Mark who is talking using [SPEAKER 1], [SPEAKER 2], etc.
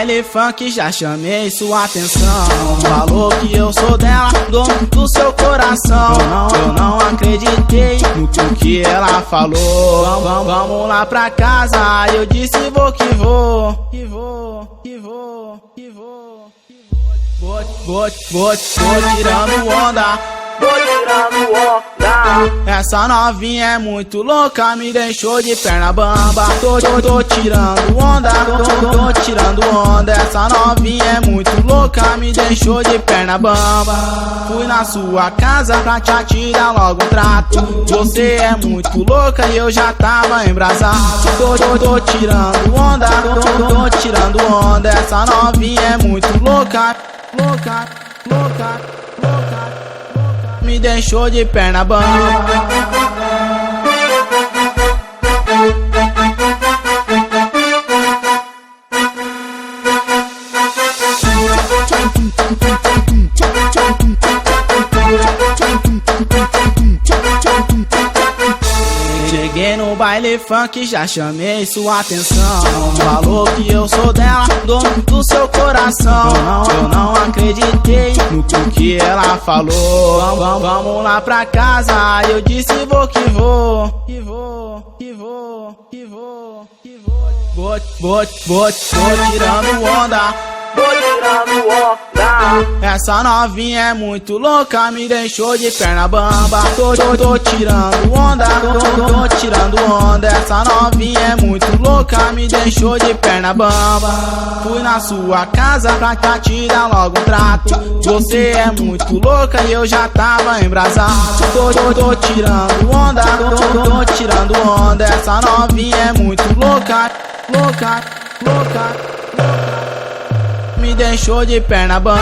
[SPEAKER 1] baile funk, já chamei sua atenção. Falou que eu sou dela, dono do seu coração. Eu não acreditei no que ela falou. Vamos lá pra casa, eu disse vou que vou. Vou tirando onda. Essa novinha é muito louca, me deixou de perna bamba. Tô tirando onda, tô tirando onda. Essa novinha é muito louca, me deixou de perna bamba. Fui na sua casa pra te atirar logo um trato. Você é muito louca e eu já tava embrasado. Tô tirando onda, tô tirando onda. Essa novinha é muito louca, louca. Me deixou de perna bamba. Cheguei no baile funk, já chamei sua atenção. Falou que eu sou dela, dono do seu coração. Eu não acreditei no que ela falou. Vamos lá pra casa, eu disse vou que vou. Vou tirando onda. Essa novinha é muito louca, me deixou de perna bamba. Tô tirando onda, tô tirando onda. Essa novinha é muito louca, me deixou de perna bamba. Fui na sua casa pra te atirar logo um trato. Você é muito louca e eu já tava embrasado. Tô tirando onda, tô tirando onda. Essa novinha é muito louca. Me deixou de perna bamba.